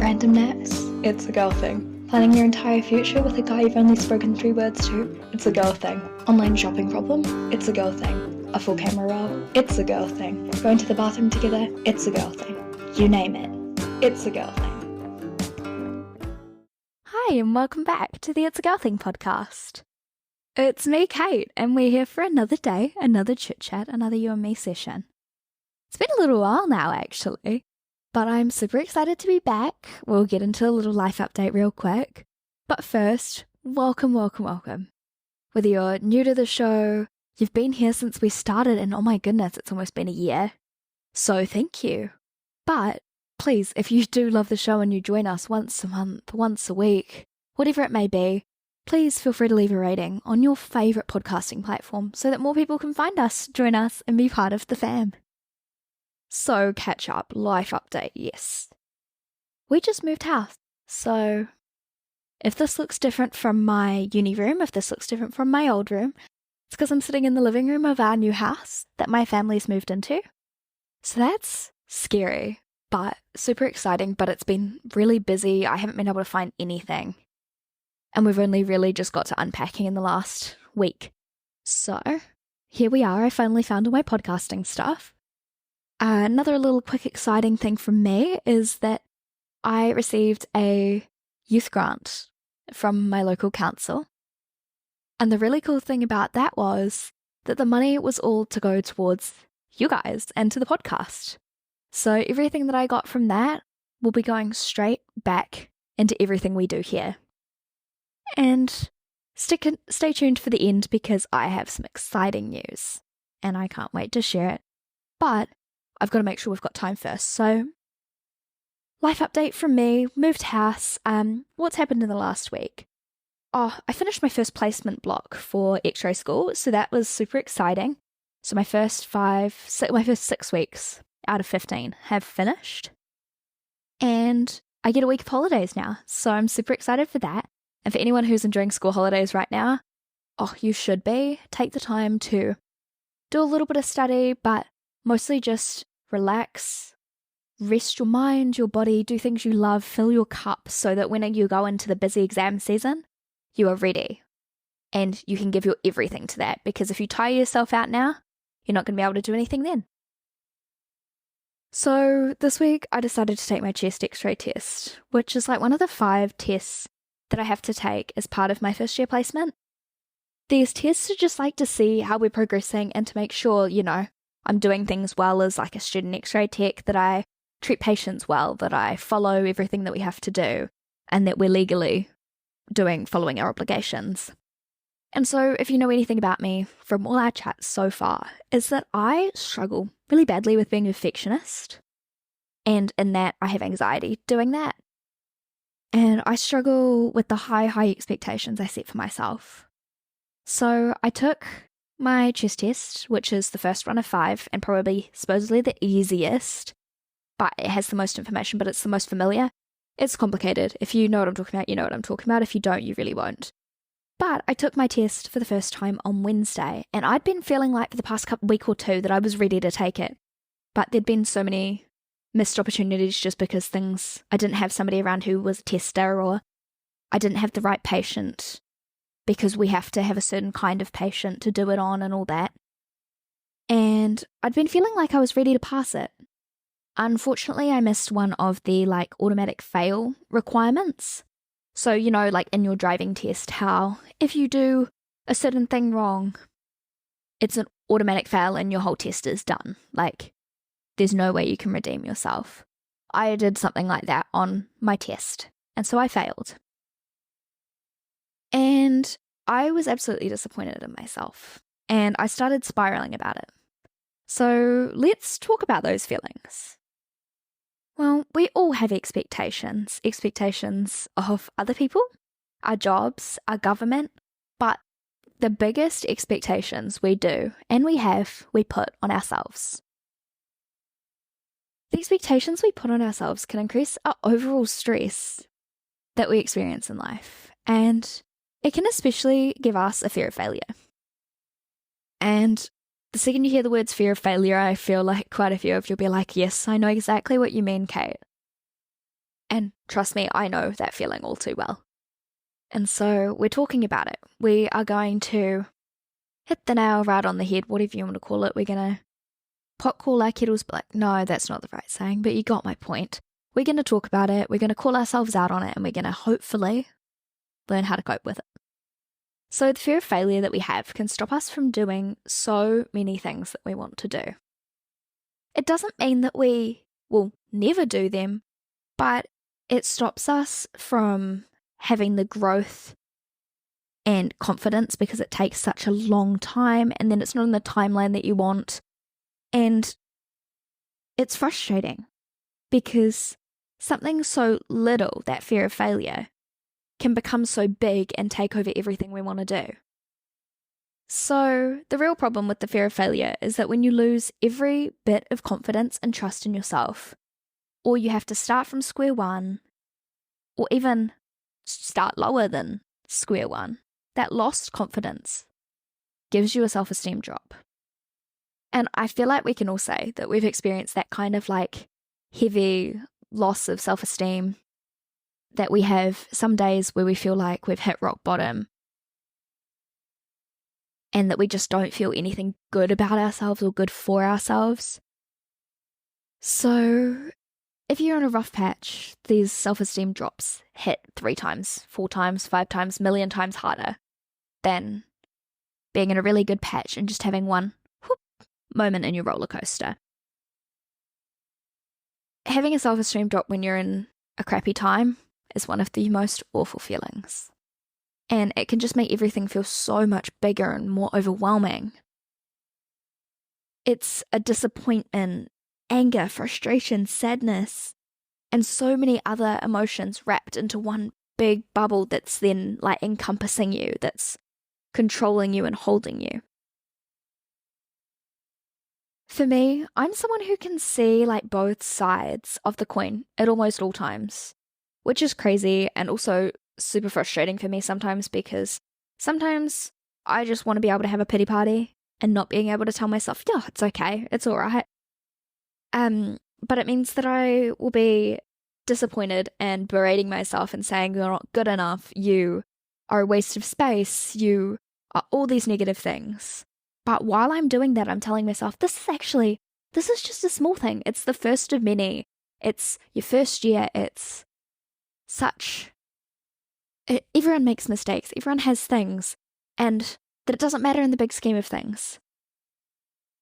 Randomness? It's a girl thing. Planning your entire future with a guy you've only spoken 3 words to? It's a girl thing. Online shopping problem? It's a girl thing. A full camera roll? It's a girl thing. Going to the bathroom together? It's a girl thing. You name it. It's a girl thing. Hi, and welcome back to the It's a Girl Thing podcast. It's me, Kate, and we're here for another day, another chit-chat, another you and me session. It's been a little while now, actually, but I'm super excited to be back. We'll get into a little life update real quick. But first, welcome. Whether you're new to the show, you've been here since we started, and oh my goodness, it's almost been a year. So thank you. But please, if you do love the show and you join us once a month, once a week, whatever it may be, please feel free to leave a rating on your favourite podcasting platform so that more people can find us, join us, and be part of the fam. So, catch up, life update, yes. We just moved house, so if this looks different from my uni room, if this looks different from my old room, it's because I'm sitting in the living room of our new house that my family's moved into. So that's scary, but super exciting, but it's been really busy. I haven't been able to find anything. And we've only really just got to unpacking in the last week. So, here we are. I finally found all my podcasting stuff. Another little quick exciting thing from me is that I received a youth grant from my local council. And the really cool thing about that was that the money was all to go towards you guys and to the podcast. So everything that I got from that will be going straight back into everything we do here. And stay tuned for the end because I have some exciting news and I can't wait to share it. But I've got to make sure we've got time first. So, life update from me, moved house. What's happened in the last week? Oh, I finished my first placement block for X-ray school, so that was super exciting. So my first 6 weeks out of 15 have finished. And I get a week of holidays now, so I'm super excited for that. And for anyone who's enjoying school holidays right now, oh, you should be. Take the time to do a little bit of study, but mostly just relax, rest your mind, your body, do things you love, fill your cup so that when you go into the busy exam season, you are ready. And you can give your everything to that, because if you tire yourself out now, you're not going to be able to do anything then. So this week I decided to take my chest x-ray test, which is like one of the 5 tests that I have to take as part of my first year placement. These tests are just like to see how we're progressing and to make sure, I'm doing things well as like a student x-ray tech, that I treat patients well, that I follow everything that we have to do, and that we're legally following our obligations. And so if you know anything about me from all our chats so far, is that I struggle really badly with being a perfectionist. And in that, I have anxiety doing that. And I struggle with the high expectations I set for myself. So I took my chest test, which is the first one of 5 and probably supposedly the easiest, but it has the most information, but it's the most familiar. It's complicated. If you know what I'm talking about, you know what I'm talking about. If you don't, you really won't. But I took my test for the first time on Wednesday, and I'd been feeling like for the past week or two that I was ready to take it. But there'd been so many missed opportunities just because I didn't have somebody around who was a tester, or I didn't have the right patient, because we have to have a certain kind of patient to do it on and all that. And I'd been feeling like I was ready to pass it. Unfortunately, I missed one of the automatic fail requirements. So, like in your driving test, how if you do a certain thing wrong, it's an automatic fail and your whole test is done. There's no way you can redeem yourself. I did something like that on my test, and so I failed. And I was absolutely disappointed in myself, and I started spiraling about it. So let's talk about those feelings. Well, we all have expectations of other people, our jobs, our government, but the biggest expectations we do and we put on ourselves. The expectations we put on ourselves can increase our overall stress that we experience in life, and it can especially give us a fear of failure. And the second you hear the words fear of failure, I feel like quite a few of you'll be like, yes, I know exactly what you mean, Kate. And trust me, I know that feeling all too well. And so we're talking about it. We are going to hit the nail right on the head, whatever you want to call it. We're going to pot call our kettles black. No, that's not the right saying, but you got my point. We're going to talk about it. We're going to call ourselves out on it, and we're going to hopefully learn how to cope with it. So the fear of failure that we have can stop us from doing so many things that we want to do. It doesn't mean that we will never do them, but it stops us from having the growth and confidence because it takes such a long time, and then it's not in the timeline that you want. And it's frustrating because something so little, that fear of failure, can become so big and take over everything we want to do. So the real problem with the fear of failure is that when you lose every bit of confidence and trust in yourself, or you have to start from square one, or even start lower than square one, that lost confidence gives you a self-esteem drop. And I feel like we can all say that we've experienced that kind of like heavy loss of self-esteem, that we have some days where we feel like we've hit rock bottom and that we just don't feel anything good about ourselves or good for ourselves. So if you're in a rough patch, these self-esteem drops hit 3 times, 4 times, 5 times, million times harder than being in a really good patch and just having one whoop moment in your roller coaster. Having a self-esteem drop when you're in a crappy time is one of the most awful feelings. And it can just make everything feel so much bigger and more overwhelming. It's a disappointment, anger, frustration, sadness, and so many other emotions wrapped into one big bubble that's then like encompassing you, that's controlling you and holding you. For me, I'm someone who can see like both sides of the coin at almost all times, which is crazy and also super frustrating for me sometimes, because sometimes I just want to be able to have a pity party and not being able to tell myself, yeah, it's okay, it's all right. But it means that I will be disappointed and berating myself and saying you're not good enough, you are a waste of space, you are all these negative things. But while I'm doing that, I'm telling myself, this is just a small thing. It's the first of many. It's your first year. It's everyone makes mistakes. Everyone has things. And that it doesn't matter in the big scheme of things.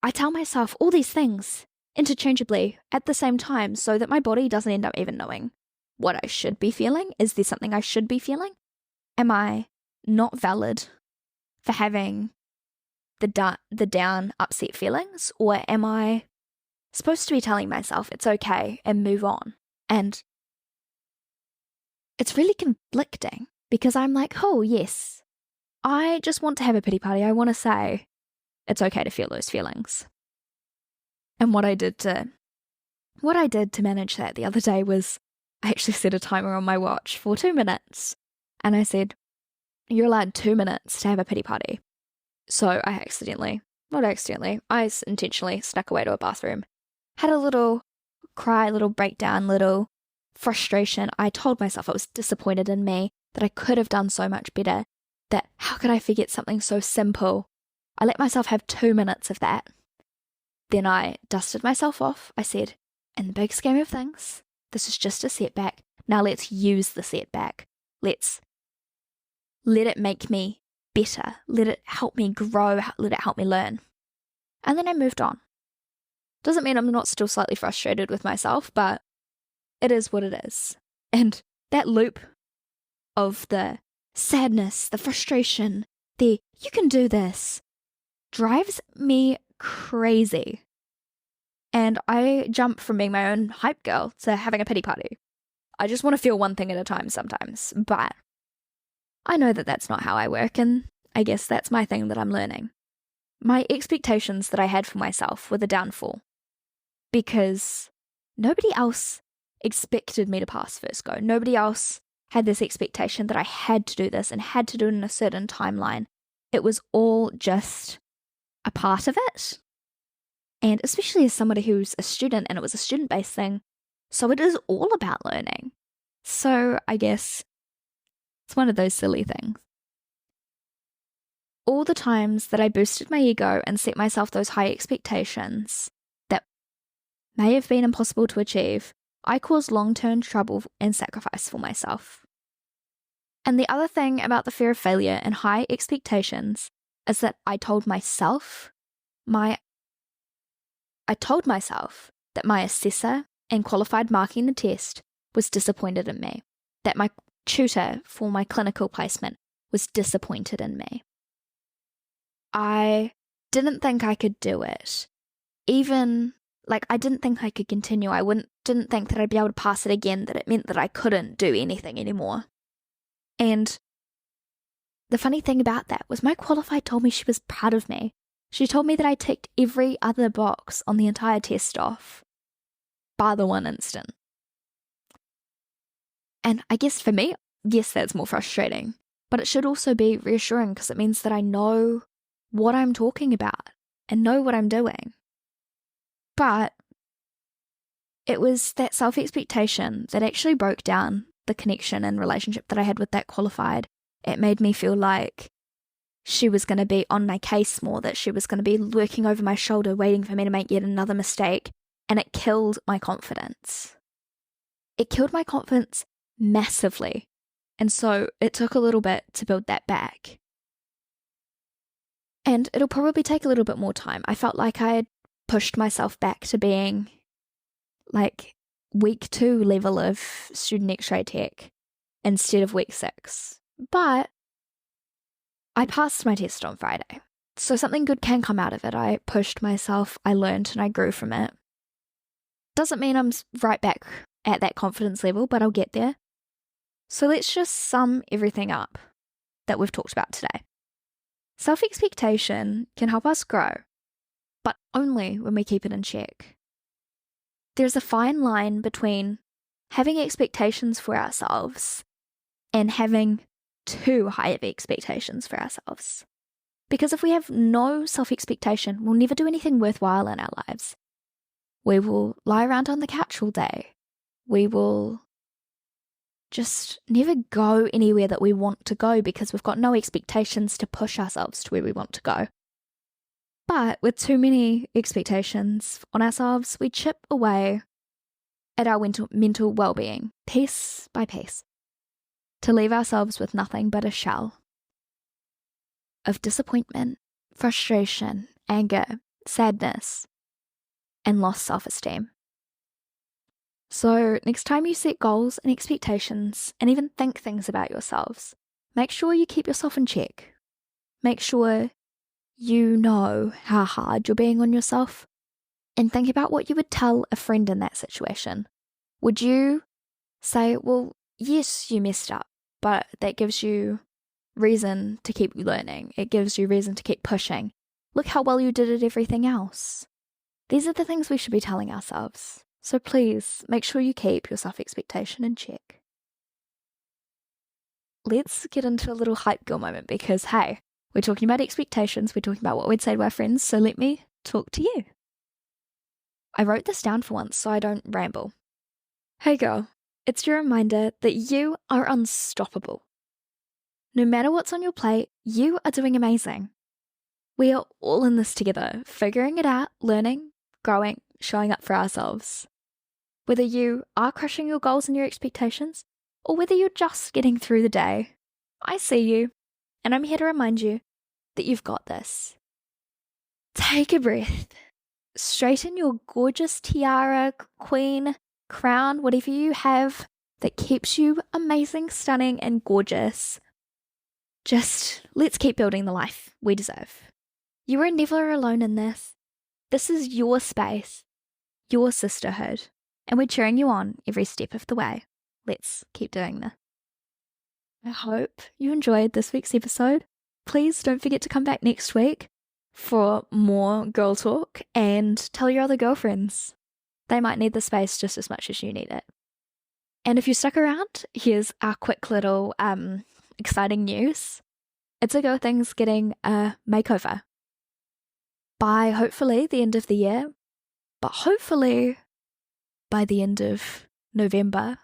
I tell myself all these things interchangeably at the same time so that my body doesn't end up even knowing what I should be feeling. Is there something I should be feeling? Am I not valid for having the down, upset feelings? Or am I supposed to be telling myself it's okay and move on? And it's really conflicting because I'm like, oh yes, I just want to have a pity party. I want to say it's okay to feel those feelings. And what I did to manage that the other day was I actually set a timer on my watch for 2 minutes. And I said, you're allowed 2 minutes to have a pity party. So I intentionally snuck away to a bathroom, had a little cry, little breakdown, little frustration. I told myself I was disappointed in me, that I could have done so much better, that how could I forget something so simple? I let myself have 2 minutes of that. Then I dusted myself off. I said, in the big scheme of things, this is just a setback. Now let's use the setback. Let's let it make me better. Let it help me grow. Let it help me learn. And then I moved on. Doesn't mean I'm not still slightly frustrated with myself, but it is what it is. And that loop of the sadness, the frustration, the you can do this, drives me crazy. And I jump from being my own hype girl to having a pity party. I just want to feel one thing at a time sometimes, but I know that that's not how I work, and I guess that's my thing that I'm learning. My expectations that I had for myself were the downfall, because nobody else expected me to pass first go. Nobody else had this expectation that I had to do this and had to do it in a certain timeline. It was all just a part of it. And especially as somebody who's a student, and it was a student-based thing, so it is all about learning. So I guess it's one of those silly things. All the times that I boosted my ego and set myself those high expectations that may have been impossible to achieve, I caused long-term trouble and sacrifice for myself. And the other thing about the fear of failure and high expectations is that I told myself that my assessor and qualified marking the test was disappointed in me, that my tutor for my clinical placement was disappointed in me. I didn't think I could do it. I didn't think I could continue. I didn't think that I'd be able to pass it again, that it meant that I couldn't do anything anymore. And the funny thing about that was my qualified told me she was proud of me. She told me that I ticked every other box on the entire test off, bar the one instant. And I guess for me, yes, that's more frustrating, but it should also be reassuring because it means that I know what I'm talking about and know what I'm doing. But it was that self-expectation that actually broke down the connection and relationship that I had with that qualified. It made me feel like she was going to be on my case more, that she was going to be lurking over my shoulder waiting for me to make yet another mistake, and it killed my confidence. It killed my confidence massively, and so it took a little bit to build that back. And it'll probably take a little bit more time. I felt like I had pushed myself back to being like week 2 level of student X-ray tech instead of week 6. But I passed my test on Friday, so something good can come out of it. I pushed myself, I learned, and I grew from it. Doesn't mean I'm right back at that confidence level, but I'll get there. So let's just sum everything up that we've talked about today. Self-expectation can help us grow, but only when we keep it in check. There's a fine line between having expectations for ourselves and having too high of expectations for ourselves. Because if we have no self-expectation, we'll never do anything worthwhile in our lives. We will lie around on the couch all day. We will just never go anywhere that we want to go because we've got no expectations to push ourselves to where we want to go. But with too many expectations on ourselves, we chip away at our mental well-being, piece by piece, to leave ourselves with nothing but a shell of disappointment, frustration, anger, sadness, and lost self-esteem. So next time you set goals and expectations and even think things about yourselves, make sure you keep yourself in check. Make sure you know how hard you're being on yourself, and think about what you would tell a friend in that situation. Would you say, well, yes, you messed up, but that gives you reason to keep learning. It gives you reason to keep pushing. Look how well you did at everything else. These are the things we should be telling ourselves. So please make sure you keep your self-expectation in check. Let's get into a little hype girl moment because, hey, we're talking about expectations, we're talking about what we'd say to our friends, so let me talk to you. I wrote this down for once so I don't ramble. Hey girl, it's your reminder that you are unstoppable. No matter what's on your plate, you are doing amazing. We are all in this together, figuring it out, learning, growing, showing up for ourselves. Whether you are crushing your goals and your expectations, or whether you're just getting through the day, I see you, and I'm here to remind you that you've got this. Take a breath. Straighten your gorgeous tiara, queen, crown, whatever you have that keeps you amazing, stunning, and gorgeous. Just let's keep building the life we deserve. You are never alone in this. This is your space, your sisterhood, and we're cheering you on every step of the way. Let's keep doing this. I hope you enjoyed this week's episode. Please don't forget to come back next week for more girl talk and tell your other girlfriends. They might need the space just as much as you need it. And if you stuck around, here's our quick little exciting news. It's a Girl Thing's getting a makeover by hopefully the end of the year, but hopefully by the end of November,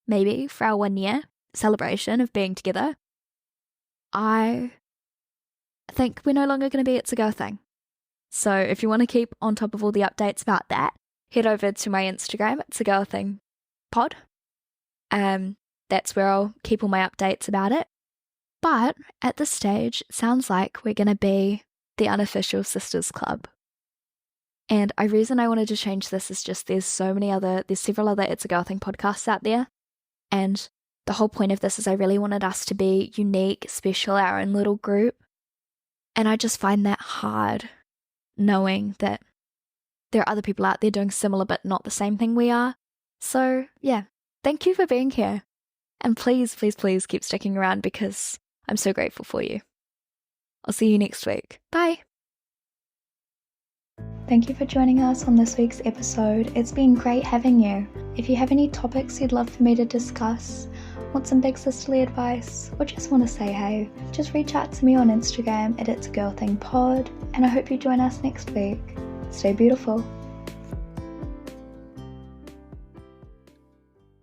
maybe for our 1 year celebration of being together, I think we're no longer going to be It's a Girl Thing. So if you want to keep on top of all the updates about that, head over to my Instagram, It's a Girl Thing pod. That's where I'll keep all my updates about it. But at this stage, it sounds like we're going to be the unofficial Sisters Club. And the reason I wanted to change this is just there's several other It's a Girl Thing podcasts out there. And the whole point of this is I really wanted us to be unique, special, our own little group. And I just find that hard, knowing that there are other people out there doing similar but not the same thing we are. So yeah, thank you for being here. And please, please, please keep sticking around because I'm so grateful for you. I'll see you next week. Bye. Thank you for joining us on this week's episode. It's been great having you. If you have any topics you'd love for me to discuss, want some big sisterly advice, or just want to say hey, just reach out to me on Instagram at It's a Girl Thing Pod, and I hope you join us next week. Stay beautiful.